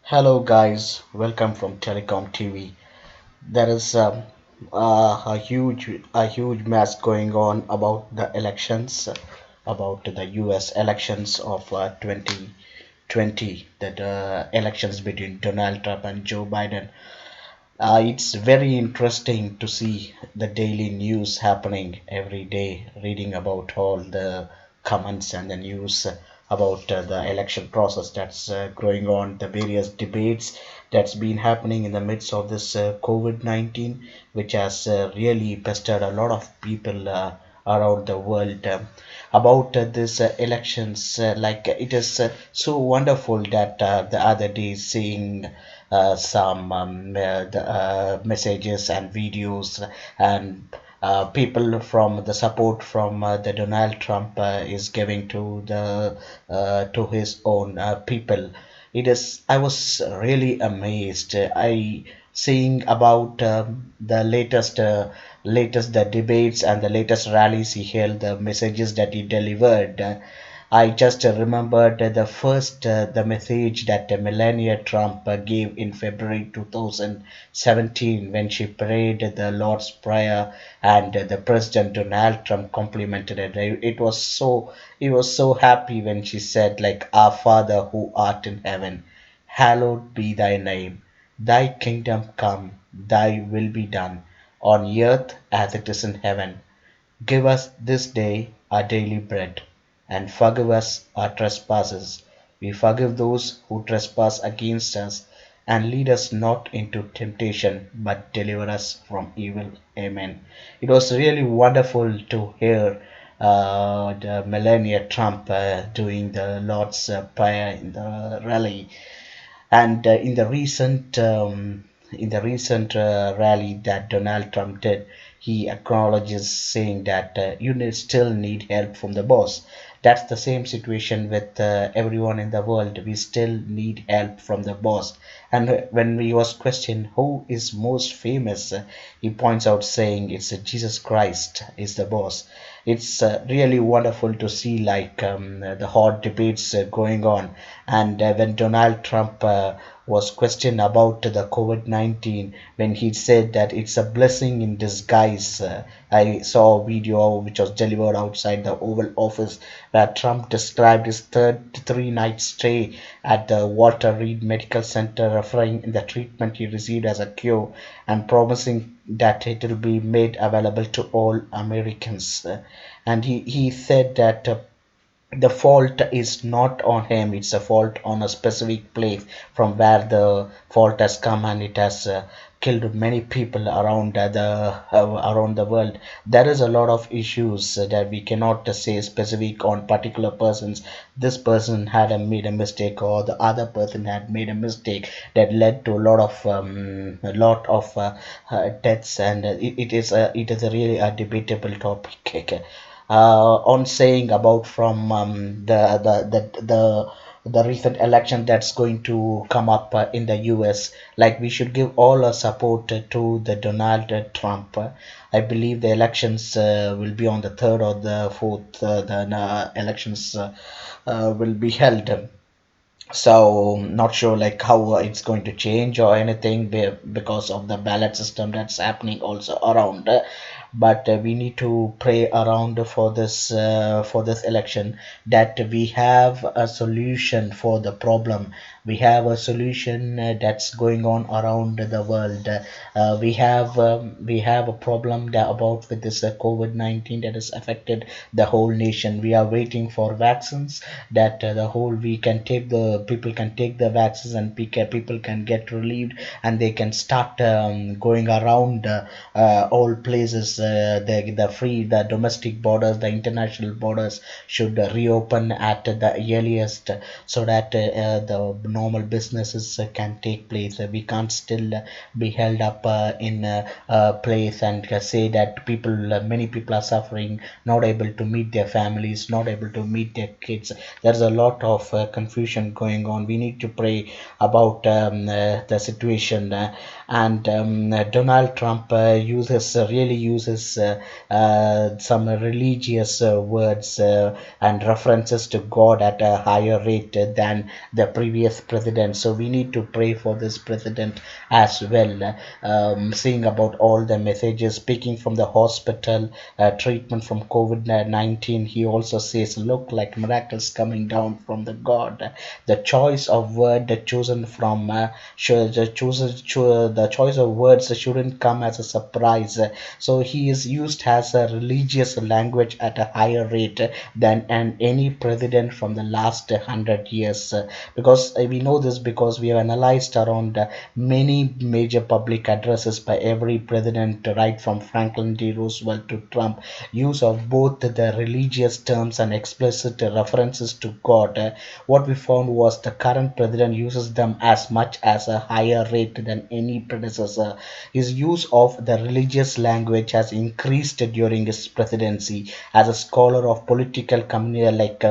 Hello guys, welcome from Telecom TV. There is a huge mess going on about the elections, about the U.S. elections of 2020, that elections between Donald Trump and Joe Biden. It's very interesting to see the daily news happening every day, reading about all the comments and the news about the election process that's going on, the various debates that's been happening in the midst of this COVID-19, which has really pestered a lot of people around the world about this elections. Like it is so wonderful that the other day seeing some messages and videos and people from the support from the Donald Trump is giving to his own people. It is I was really amazed. I seeing about the latest the debates and the latest rallies he held, the messages that he delivered. I just remembered the message that Melania Trump gave in February 2017 when she prayed the Lord's Prayer and the President Donald Trump complimented it. It was so happy when she said like, "Our Father who art in heaven, hallowed be thy name. Thy kingdom come, thy will be done on earth as it is in heaven. Give us this day our daily bread, and forgive us our trespasses. We forgive those who trespass against us, and lead us not into temptation, but deliver us from evil." Amen. It was really wonderful to hear the Melania Trump doing the Lord's Prayer in the rally. And in the recent rally that Donald Trump did, he acknowledges saying that still need help from the boss. That's the same situation with everyone in the world. We still need help from the boss. And when he was questioned who is most famous, he points out saying it's Jesus Christ is the boss. It's really wonderful to see like the hot debates going on. And when Donald Trump was questioned about the COVID-19, when he said that it's a blessing in disguise. I saw a video which was delivered outside the Oval Office where Trump described his third 3 night stay at the Walter Reed Medical Center, referring in the treatment he received as a cure and promising that it will be made available to all Americans. And he said that the fault is not on him, it's a fault on a specific place from where the fault has come, and it has killed many people around the world. There is a lot of issues that we cannot say specific on particular persons. This person had made a mistake, or the other person had made a mistake that led to a lot of deaths, and it is a really a debatable topic. On saying about from the recent election that's going to come up in the US. Like we should give all our support to the Donald Trump. I believe the elections will be on the 3rd or the 4th. The elections will be held. So not sure like how it's going to change or anything because of the ballot system that's happening also around. But we need to pray around for this election, that we have a solution for the problem. We have a solution that's going on around the world. We have a problem about with this COVID-19 that has affected the whole nation. We are waiting for vaccines that the whole we can take the people can take the vaccines, and people can get relieved, and they can start going around all places. The domestic borders, the international borders should reopen at the earliest, so that the normal businesses can take place. We can't still be held up in a place and say that many people are suffering, not able to meet their families, not able to meet their kids. There's a lot of confusion going on. We need to pray about the situation. And Donald Trump really uses uses some religious words and references to God at a higher rate than the previous president. So we need to pray for this president as well. Seeing about all the messages, speaking from the hospital, treatment from COVID-19, he also says, look like miracles coming down from the God. The choice of word chosen from the choice of words shouldn't come as a surprise. So he is used as a religious language at a higher rate than any president from the last 100 years. Because we know this because we have analyzed around many major public addresses by every president, right from Franklin D. Roosevelt to Trump. Use of both the religious terms and explicit references to God. What we found was the current president uses them as much as a higher rate than any predecessor. His use of the religious language has increased during his presidency. As a scholar of political community, like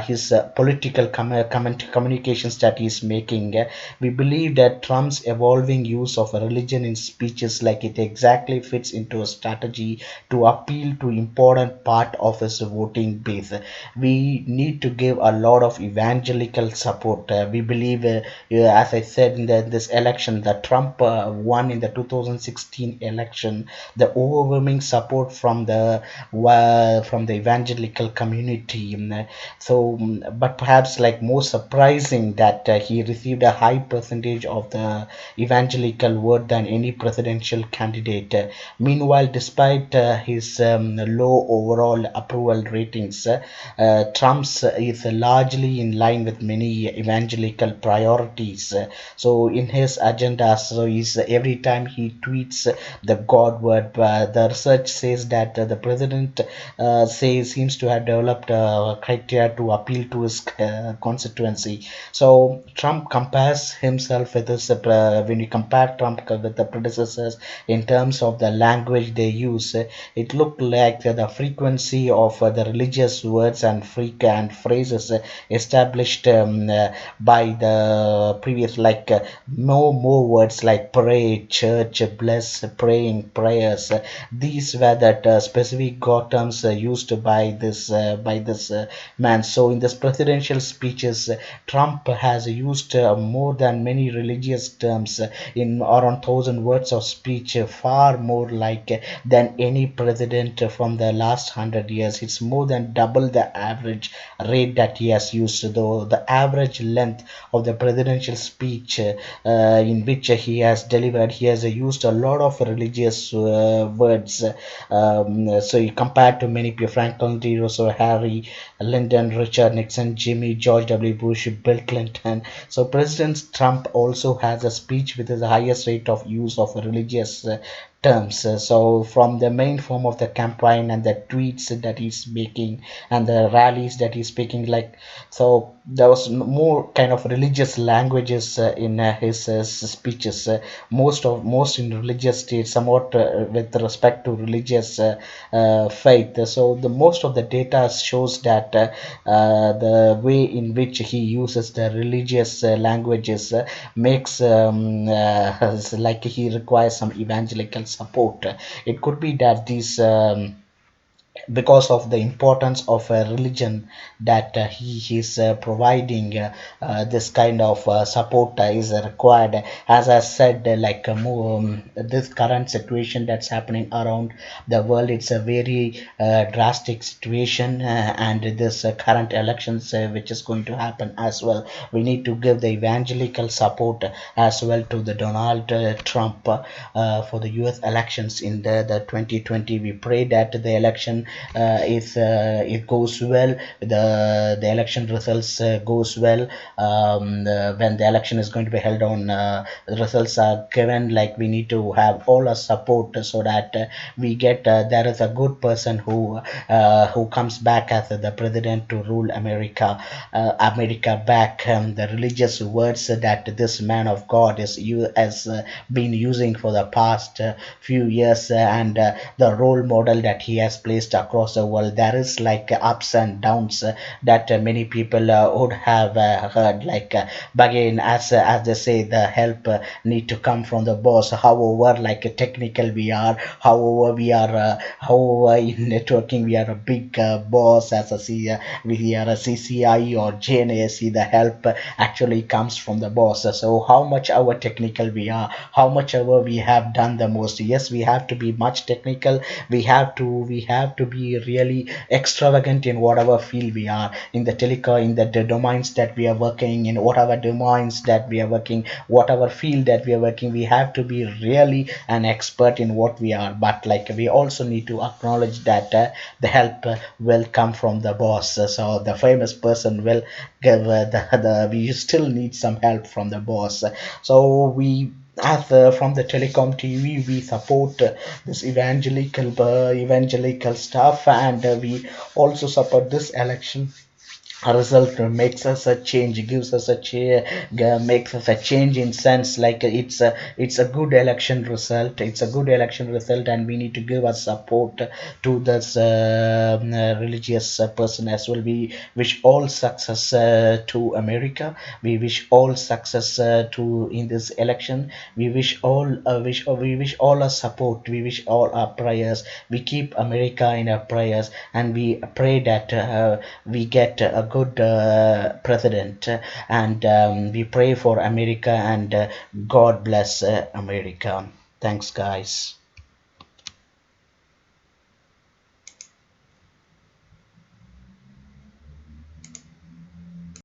his political communications that he is making, we believe that Trump's evolving use of religion in speeches like it exactly fits into a strategy to appeal to important part of his voting base. We need to give a lot of evangelical support. We believe, as I said in this election, that Trump won in the 2016 election, the overwhelming support from the evangelical community. But perhaps like more surprising that he received a high percentage of the evangelical vote than any presidential candidate. Meanwhile, despite his low overall approval ratings, Trump's is largely in line with many evangelical priorities. So in his agenda, so he's every time he tweets the God word, the research says that the president seems to have developed criteria to appeal to his constituency. So Trump compares himself with this. When you compare Trump with the predecessors in terms of the language they use, it looked like the frequency of the religious words and freak and phrases established by the previous, like more words like pray, church, bless, praying, prayers. These were that specific God terms used by this man. So in this presidential speeches, Trump has used more than many religious terms in around 1,000 words of speech, far more like than any president from the last 100 years. It's more than double the average rate that he has used. Though the average length of the presidential speech in which he has delivered, he has used a lot of religious words. So he compared to many people, Franklin D. Roosevelt, Harry, Lyndon, Richard Nixon, Jimmy, George W. Bush, Bill Clinton. So President Trump also has a speech with the highest rate of use of religious terms. So from the main form of the campaign and the tweets that he's making and the rallies that he's speaking, like, so there was more kind of religious languages in his speeches. Most in religious states, somewhat with respect to religious faith. So the most of the data shows that the way in which he uses the religious languages makes like he requires some evangelical support. It could be that these because of the importance of religion that he is providing this kind of support is required. As I said, like more, this current situation that's happening around the world, it's a very drastic situation, and this current elections which is going to happen as well, we need to give the evangelical support as well to the Donald Trump for the US elections in the 2020. We pray that the election if it goes well, the election results goes well. When the election is going to be held on, the results are given, like we need to have all our support so that we get there is a good person who comes back as the president to rule America back. The religious words that this man of God has been using for the past few years, and the role model that he has placed across the world. There is like ups and downs that many people would have heard. But again, as they say, the help need to come from the boss. However, technical we are, however in networking we are a big boss. As a C, we are a CCI or JNAC. The help actually comes from the boss. So how much our technical we are, how much ever we have done the most. Yes, we have to be much technical. We have to be really extravagant in whatever field we are, in the telecom, in the domains that we are working in, whatever domains that we are working, whatever field that we are working. We have to be really an expert in what we are. But we also need to acknowledge that the help will come from the boss. So the famous person will give the we still need some help from the boss. So we, as from the telecom TV, we support this evangelical stuff, and we also support this election. A result makes us a change, gives us a makes us a change in sense. It's a good election result. It's a good election result, and we need to give our support to this religious person as well. We wish all success to America. We wish all success to in this election. We wish all our support. We wish all our prayers. We keep America in our prayers, and we pray that we get a good president, and we pray for America, and God bless America. Thanks, guys.